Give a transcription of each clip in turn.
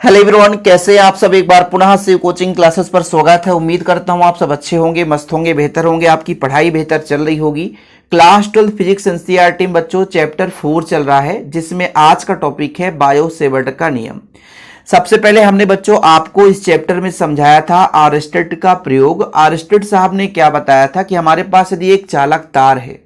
Hello everyone, कैसे हैं आप सब। एक बार पुनः से कोचिंग क्लासेस पर स्वागत है। उम्मीद करता हूं आप सब अच्छे होंगे, मस्त होंगे, बेहतर होंगे, आपकी पढ़ाई बेहतर चल रही होगी। क्लास 12 फिजिक्स एनसीईआरटी में बच्चों चैप्टर 4 चल रहा है, जिसमें आज का टॉपिक है बायो सेवर्ट का नियम। सबसे पहले हमने बच्चों आपको इस चैप्टर में समझाया था आरस्टेड का प्रयोग। आरस्टेड साहब ने क्या बताया था कि हमारे पास यदि एक चालक तार है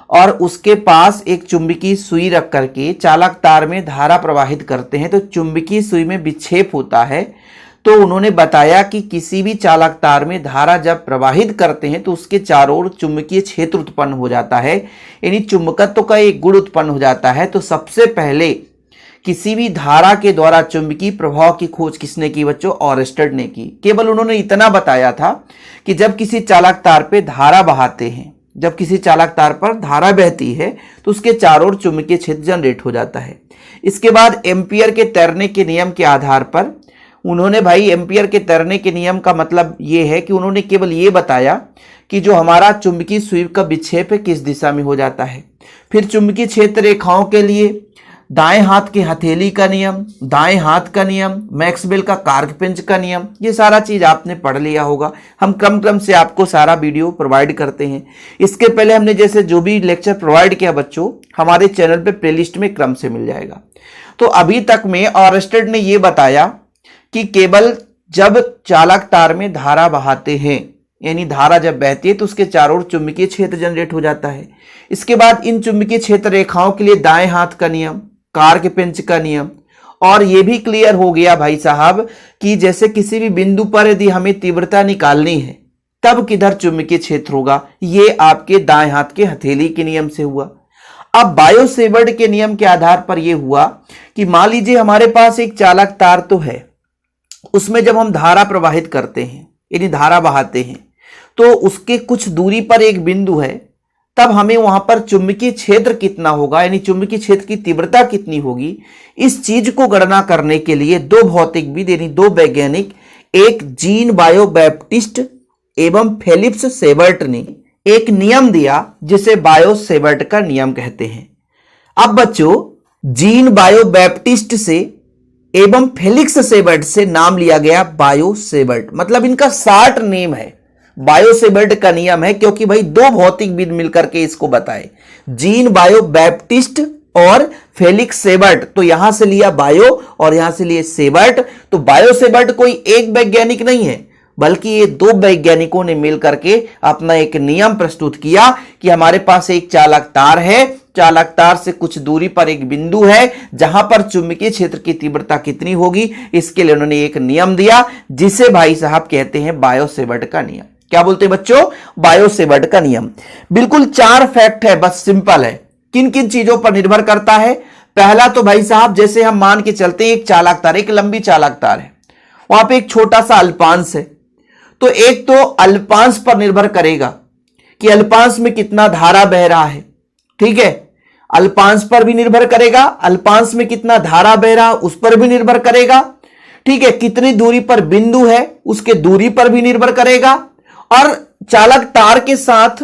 और उसके पास एक चुंबकीय सुई रख करके चालक तार में धारा प्रवाहित करते हैं तो चुंबकीय सुई में विक्षेप होता है। तो उन्होंने बताया कि किसी भी चालक तार में धारा जब प्रवाहित करते हैं तो उसके चारों ओर चुंबकीय क्षेत्र उत्पन्न हो जाता है, यानी चुंबकत्व का एक गुण उत्पन्न हो जाता है। तो सबसे पहले किसी भी धारा के द्वारा चुंबकीय प्रभाव की खोज किसने की बच्चों? ऑरेस्टेड ने की। केवल उन्होंने इतना बताया था कि जब किसी चालक तार पे धारा बहाते हैं, जब किसी चालक तार पर धारा बहती है तो उसके चारों ओर चुंबकीय क्षेत्र जनरेट हो जाता है। इसके बाद एम्पियर के तैरने के नियम के आधार पर उन्होंने एम्पियर के तैरने के नियम का मतलब ये है कि उन्होंने केवल ये बताया कि जो हमारा चुंबकीय सुई का विक्षेप है किस दिशा में हो जाता है। फिर चुंबकीय क्षेत्र रेखाओं के लिए दाएं हाथ की हथेली का नियम, दाएं हाथ का नियम, मैक्सवेल का कार्कपिंच का नियम, ये सारा चीज आपने पढ़ लिया होगा। हम क्रम से आपको सारा वीडियो प्रोवाइड करते हैं। इसके पहले हमने जैसे जो भी लेक्चर प्रोवाइड किया बच्चों, हमारे चैनल पे प्लेलिस्ट में क्रम से मिल जाएगा। तो अभी तक में ऑरेस्टेड ने यह बताया कि केवल जब चालक तार में धारा बहाते हैं, यानी धारा जब बहती है तो उसके चारों ओर चुंबकीय क्षेत्र जनरेट हो जाता है। इसके बाद इन चुंबकीय क्षेत्र रेखाओं के लिए दाएं हाथ का नियम, कार्कपिंच का नियम, और यह भी क्लियर हो गया भाई साहब कि जैसे किसी भी बिंदु पर यदि हमें तीव्रता निकालनी है तब किधर चुंबकीय क्षेत्र होगा, यह आपके दाएं हाथ के हथेली के नियम से हुआ। अब बायो सेवर्ट के नियम के आधार पर यह हुआ कि मान लीजिए हमारे पास एक चालक तार तो है, उसमें जब हम धारा प्रवाहित करते हैं यानी धारा बहाते हैं तो उसके कुछ दूरी पर एक बिंदु है, तब हमें वहां पर चुंबकीय क्षेत्र कितना होगा यानी चुंबकीय क्षेत्र की तीव्रता कितनी होगी, इस चीज को गणना करने के लिए दो भौतिकविद यानी दो वैज्ञानिक, एक जीन बायो बैप्टिस्ट एवं फेलिप्स सेवर्ट ने एक नियम दिया जिसे बायो सेवर्ट का नियम कहते हैं। अब बच्चों जीन बायो बैप्टिस्ट से एवं फेलिक्स सेवर्ट से नाम लिया गया बायो सेवर्ट, मतलब इनका शॉर्ट नेम है। बायो सेवर्ट का नियम है क्योंकि भाई दो भौतिकविद मिलकर के इसको बताए, जीन बायो बैप्टिस्ट और फेलिक्स सेवर्ट। तो यहां से लिया बायो और यहां से लिए सेवर्ट। तो बायो सेवर्ट कोई एक वैज्ञानिक नहीं है, बल्कि ये दो वैज्ञानिकों ने मिलकर के अपना एक नियम प्रस्तुत किया कि हमारे पास एक चालक तार है, चालक तार से कुछ दूरी पर एक बिंदु है जहां पर चुंबकीय क्षेत्र की तीव्रता कितनी होगी, इसके लिए उन्होंने एक नियम दिया जिसे भाई साहब कहते हैं बायो सेवर्ट का नियम। क्या बोलते हैं बच्चों? बायो सेवर्ट का नियम। बिल्कुल 4 फैक्ट है, बस सिंपल है। किन किन चीजों पर निर्भर करता है? पहला तो भाई साहब जैसे हम मान के चलते हैं एक चालक तार, एक लंबी चालक तार है, वहां पे एक छोटा सा अल्पांश है, तो एक तो अल्पांश पर निर्भर करेगा कि अल्पांश में कितना धारा बह रहा है। ठीक है, अल्पांश पर भी निर्भर करेगा, अल्पांश में कितना धारा बह रहा उस पर भी निर्भर करेगा। ठीक है, कितनी दूरी पर बिंदु है उसके दूरी पर भी निर्भर करेगा, और चालक तार के साथ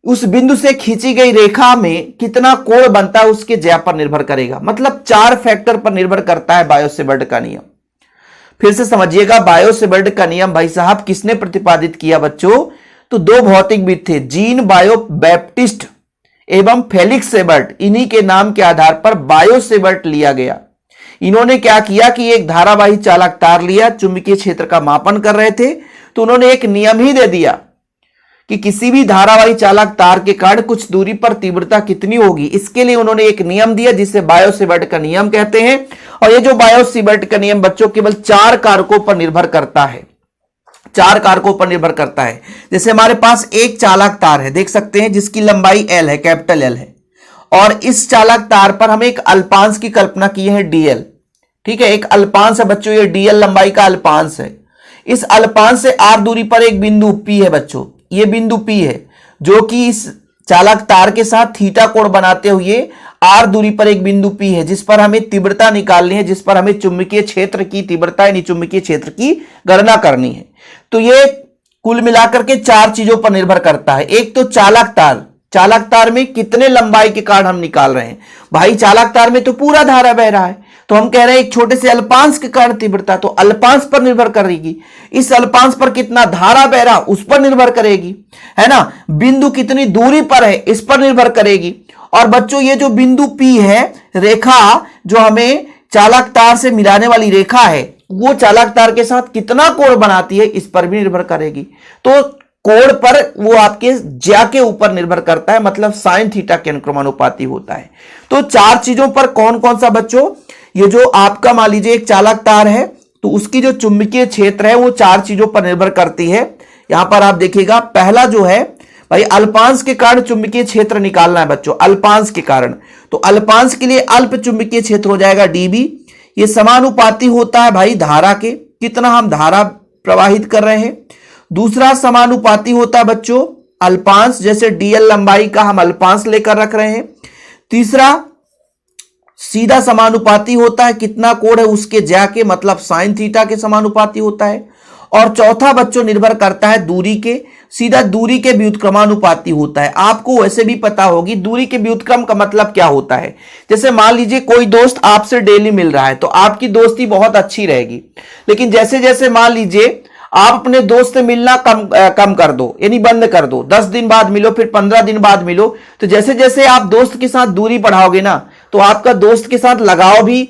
उस बिंदु से खींची गई रेखा में कितना कोण बनता है उसके ज्या पर निर्भर करेगा। मतलब 4 फैक्टर पर निर्भर करता है बायो सेवर्ट का नियम। फिर से समझिएगा, बायो सेवर्ट का नियम भाई साहब किसने प्रतिपादित किया बच्चों? तो दो भौतिकविद थे, जीन बायो बैप्टिस्ट एवं फेलिक्स सेवर्ट। इन्हीं के नाम के आधार पर बायो सेवर्ट लिया गया। इन्होंने क्या किया कि एक धारावाही चालक तार लिया, चुंबकीय क्षेत्र का मापन कर रहे थे, तो उन्होंने एक नियम ही दे दिया कि किसी भी धारावाही चालक तार के कारण कुछ दूरी पर तीव्रता कितनी होगी। इसके लिए उन्होंने एक नियम दिया जिसे बायो सेवर्ट का नियम कहते हैं। और ये जो बायो सेवर्ट का नियम बच्चों केवल 4 कारकों पर निर्भर करता है, 4 कारकों पर निर्भर करता है। जैसे हमारे पास एक चालक तार है, देख सकते हैं, जिसकी लंबाई L है, कैपिटल L है, और इस चालक तार पर हम एक अल्पांश की कल्पना किए हैं DL। ठीक है, एक अल्पांश है बच्चों, ये DL लंबाई का अल्पांश है। इस अल्पांश से r दूरी पर एक बिंदु P है बच्चों, ये बिंदु P है जो कि इस चालक तार के साथ थीटा कोण बनाते हुए r दूरी पर एक बिंदु P है जिस पर हमें तीव्रता निकालनी है, जिस पर हमें चुंबकीय क्षेत्र की तीव्रता यानी चुंबकीय क्षेत्र की गणना करनी है। तो ये कुल मिलाकर के 4 चीजों पर निर्भर करता है। एक तो चालक तार, चालक तार में कितने लंबाई के कारण हम निकाल रहे हैं। भाई चालक तार में तो पूरा धारा बह रहा है, तो हम कह रहे हैं एक छोटे से अल्पांश के कारण तीव्रता, तो अल्पांश पर निर्भर करेगी। इस अल्पांश पर कितना धारा बह रहा उस पर निर्भर करेगी, है ना। बिंदु कितनी दूरी पर है इस पर निर्भर करेगी। और बच्चों ये जो बिंदु P है, रेखा जो हमें चालक तार से मिलाने वाली रेखा है, वो चालक तार के साथ कितना कोण बनाती है इस पर भी निर्भर करेगी। तो कोण पर वो आपके ज्या के ऊपर निर्भर करता है, मतलब साइन थीटा के अनुक्रमानुपाती होता है। तो चार चीजों पर कौन कौन सा बच्चों, ये जो आपका मान लीजिए एक चालक तार है तो उसकी जो चुंबकीय क्षेत्र है वो चार चीजों पर निर्भर करती है। यहां पर आप देखिएगा, पहला जो है भाई अल्पांश के कारण चुंबकीय क्षेत्र निकालना है बच्चों, अल्पांश के कारण। तो अल्पांश के लिए अल्प चुंबकीय क्षेत्र हो जाएगा dB। ये समानुपाती होता है भाई धारा के, कितना हम धारा प्रवाहित कर रहे हैं। दूसरा समानुपाती होता है बच्चों अल्पांश, जैसे dl लंबाई का हम अल्पांश लेकर रख रहे हैं। तीसरा सीधा समानुपाती होता है, कितना कोण है उसके ज्या के, मतलब साइन थीटा के समानुपाती होता है। और चौथा बच्चों निर्भर करता है दूरी के, सीधा दूरी के व्युत्क्रमानुपाती होता है। आपको वैसे भी पता होगी दूरी के व्युत्क्रम का मतलब क्या होता है। जैसे मान लीजिए कोई दोस्त आपसे डेली मिल रहा है तो आपकी दोस्ती बहुत अच्छी रहेगी, लेकिन जैसे जैसे मान लीजिए आप अपने दोस्त से मिलना कम कर दो, यानी बंद कर दो, 10 दिन बाद मिलो, फिर 15 दिन बाद मिलो, तो जैसे जैसे आप दोस्त के साथ दूरी बढ़ाओगे ना, तो आपका दोस्त के साथ लगाव भी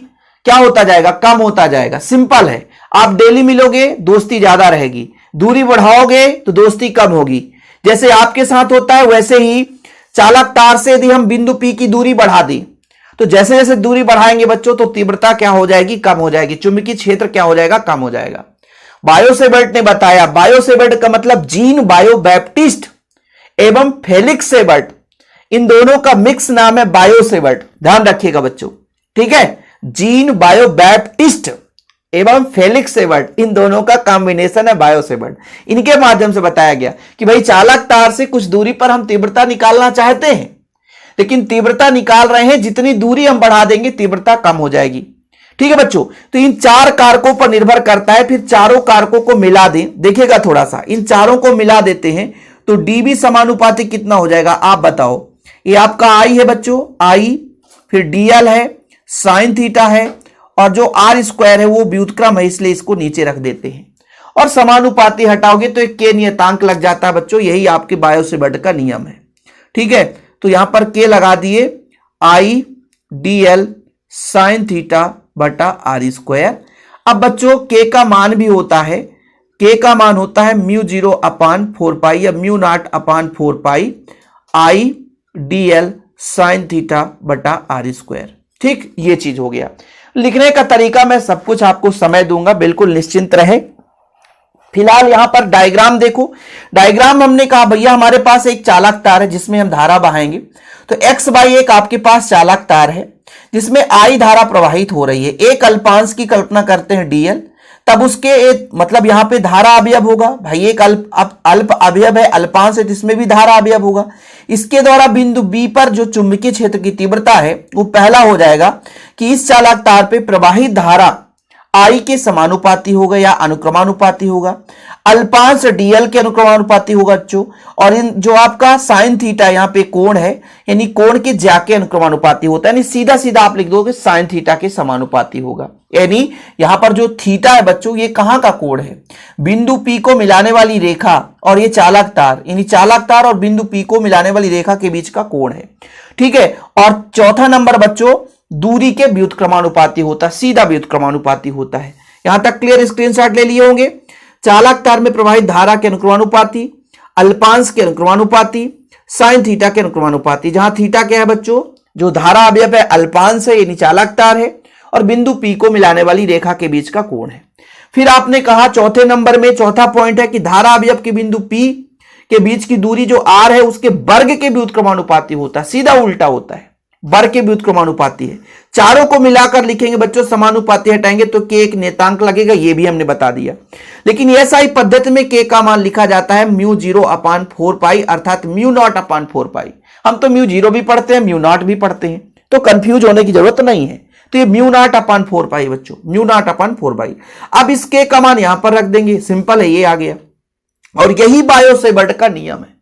क्या होता जाएगा, कम होता जाएगा। सिंपल है, आप डेली मिलोगे दोस्ती ज्यादा रहेगी, दूरी बढ़ाओगे तो दोस्ती कम होगी। जैसे आपके साथ होता है वैसे ही चालक तार से यदि हम बिंदु P की दूरी बढ़ा दी, तो जैसे जैसे दूरी बढ़ाएंगे बच्चों तो तीव्रता क्या हो जाएगी, कम हो जाएगी, चुंबकीय क्षेत्र क्या हो जाएगा, कम हो जाएगा। बायोसेवर्ट ने बताया, बायोसेवर्ट का मतलब जीन बायो बैप्टिस्ट एवं फेलिक्स सेवर्ट, इन दोनों का मिक्स नाम है बायोसेवर्ट, ध्यान रखिएगा बच्चों, ठीक है। जीन बायो बैप्टिस्ट एवं फेलिक्स सेवर्ट, इन दोनों का कॉम्बिनेशन है बायोसेवर्ट। इनके माध्यम से बताया गया कि भाई चालक तार से कुछ दूरी पर हम तीव्रता निकालना चाहते हैं, लेकिन तीव्रता निकाल रहे हैं, जितनी दूरी हम बढ़ा देंगे तीव्रता कम हो जाएगी, ठीक है बच्चों। तो इन चार कारकों पर निर्भर करता है। फिर चारों कारकों को मिला दें, देखिएगा थोड़ा सा, इन चारों को मिला देते हैं तो dB समानुपाती कितना हो जाएगा, आप बताओ। ये आपका I है बच्चों, I, फिर dl है, साइन थीटा है, और जो r स्क्वायर है वो व्युत्क्रम है, इसलिए इसको नीचे रख देते हैं। और समानुपाती हटाओगे तो एक k नियतांक लग जाता है बच्चों, यही आपके बायोसेवर्ट का नियम है, ठीक है। तो यहां पर k लगा दिए, I dl साइन थीटा बटा आर स्क्वायर। अब बच्चों k का मान भी होता है, k का मान होता है μ0 अपान 4 या μ0 अपान 4 I dl साइन थीटा बटा आर स्क्वायर, ठीक। ये चीज हो गया। लिखने का तरीका मैं सब कुछ आपको समय दूंगा, बिल्कुल निश्चिंत रहे। फिलहाल यहां पर डायग्राम देखो। डायग्राम हमने कहा भैया हमारे पास एक चालक तार है जिसमें हम धारा बहाएंगे, तो x/1 आपके पास चालक तार है जिसमें I धारा प्रवाहित हो रही है। एक अल्पांश की कल्पना करते हैं dl, तब उसके एक मतलब यहां पे धारा अवयव होगा भाई, एक अल्प अवयव है, अल्पांश है, जिसमें भी धारा अवयव होगा। इसके द्वारा बिंदु B पर जो चुंबकीय क्षेत्र की तीव्रता है वो पहला हो जाएगा कि इस चालक तार पे प्रवाहित धारा I के समानुपाती होगा या अनुक्रमानुपाती होगा, अल्पांश dl के अनुक्रमानुपाती होगा बच्चों। और इन जो आपका साइन थीटा यहाँ पे कोण है, यानी कोण के ज्या के अनुक्रमानुपाती होता है, यानी सीधा सीधा आप लिख दोगे साइन थीटा के समानुपाती होगा। यानी यहां पर जो थीटा है बच्चों ये कहां का कोण है, बिंदु P को मिलाने वाली रेखा और ये चालक तार, यानी चालक तार और बिंदु P को मिलाने वाली रेखा के बीच का कोण है, ठीक है। और चौथा नंबर बच्चों दूरी के व्युत्क्रमानुपाती होता है, सीधा व्युत्क्रमानुपाती होता है। यहां तक क्लियर, स्क्रीनशॉट ले लिए होंगे। चालक तार में प्रवाहित धारा के अनुक्रमानुपाती, अल्पांश के अनुक्रमानुपाती, साइन थीटा के अनुक्रमानुपाती। जहां थीटा क्या है बच्चों, जो धारा अवयव है अल्पांश है यानी चालक तार है, और बिंदु P को मिलाने वाली रेखा के बीच का कोण है। फिर आपने कहा चौथे नंबर में चौथा पॉइंट है कि धारा अवयव के बिंदु P के बीच की दूरी जो r है उसके वर्ग के व्युत्क्रमानुपाती होता है, सीधा उल्टा होता है, वर्ग के व्युत्क्रमानुपाती है। चारों को मिलाकर लिखेंगे बच्चों, समानुपाती हटाएंगे तो k एक नेतांक लगेगा, ये भी हमने बता दिया। लेकिन ऐसा ही पद्धति में k का मान लिखा जाता है μ0 अपान 4 अर्थात μ0 अपान 4। हम तो μ0 भी पढ़ते हैं μ0 भी पढ़ते हैं, तो कंफ्यूज होने की जरूरत नहीं है। तो ये μ0 अपान 4 बच्चों, μ0 अपान 4। अब इस k का मान यहां पर रख देंगे, सिंपल है, ये आ गया। और यही बायोसेवर्ट का नियम है,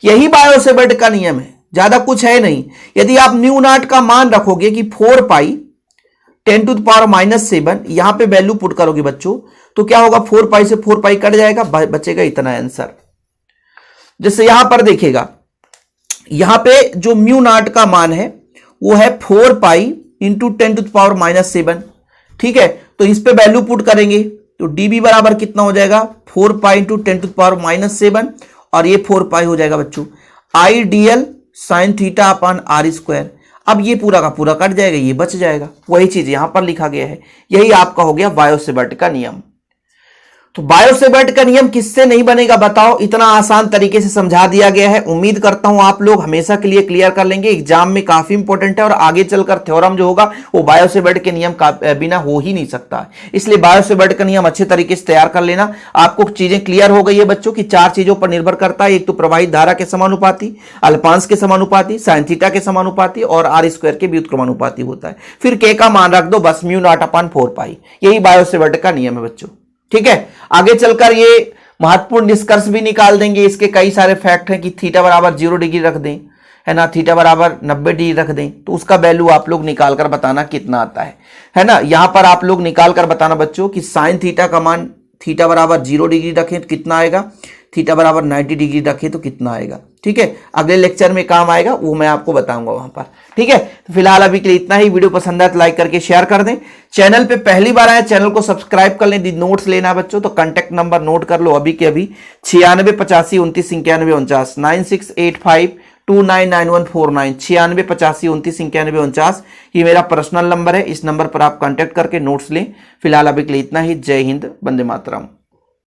यही बायोसेवर्ट का नियम है, ज्यादा कुछ है नहीं। यदि आप μ0 का मान रखोगे कि 4 10⁻⁷ यहां पे वैल्यू पुट करोगे बच्चों तो क्या होगा, 4 पाई से 4 पाई कट जाएगा, बचेगा इतना आंसर। जैसे यहां पर देखेगा, यहां पे जो म्यू नॉट का मान है वो है 4 पाई इंटू 10⁻⁷। ठीक है, तो इस पे वैल्यू पुट करेंगे तो डीबी बराबर कितना हो जाएगा, 4 पाई इंटू 10⁻⁷, और ये 4 पाई हो जाएगा बच्चों IDL sine theta upon R square. अब ये पूरा का पूरा कट जाएगा, ये बच जाएगा, वही चीज यहां पर लिखा गया है। यही आपका हो गया बायो-सेवर्ट का नियम। तो बायो-सेवर्ट का नियम किससे नहीं बनेगा बताओ, इतना आसान तरीके से समझा दिया गया है। उम्मीद करता हूं आप लोग हमेशा के लिए क्लियर कर लेंगे, एग्जाम में काफी इंपॉर्टेंट है और आगे चलकर थ्योरम जो होगा वो बायो-सेवर्ट के नियम का बिना हो ही नहीं सकता। इसलिए बायो-सेवर्ट का नियम अच्छे तरीके से तैयार कर लेना। आपको चीजें क्लियर हो गई है बच्चों की 4 चीजों पर निर्भर करता है, एक तो प्रवाहित धारा के समानुपाती, अल्पांश के समानुपाती, साइन थीटा के समानुपाती और आर स्क्वायर के व्युत्क्रमानुपाती होता है। फिर के का मान रख दो बस, म्यू नॉट अपॉन 4 पाई, यही बायो-सेवर्ट का नियम है बच्चों। ठीक है, आगे चलकर ये महत्वपूर्ण निष्कर्ष भी निकाल देंगे। इसके कई सारे फैक्ट हैं कि थीटा बराबर 0 डिग्री रख दें, है ना, थीटा बराबर 90 डिग्री रख दें तो उसका वैल्यू आप लोग निकाल कर बताना कितना आता है ना। यहां पर आप लोग निकाल कर बताना बच्चों कि साइन थीटा का मान थीटा बराबर 0 डिग्री रखें तो कितना आएगा, थीटा बराबर 90 डिग्री रखें तो कितना आएगा। ठीक है, अगले लेक्चर में काम आएगा, वो मैं आपको बताऊंगा वहां पर। ठीक है, तो फिलहाल अभी के लिए इतना ही। वीडियो पसंद आए तो लाइक करके शेयर कर दें। चैनल पे पहली बार आए चैनल को सब्सक्राइब कर लें। नोट्स लेना है बच्चों तो कांटेक्ट नंबर नोट कर लो अभी के अभी, 96 85 29 91 49, 9685299149, 96 85 29 91 49, ये मेरा पर्सनल नंबर है। इस नंबर पर आप कांटेक्ट करके नोट्स लें। फिलहाल अभी के लिए इतना ही। जय हिंद, वंदे मातरम।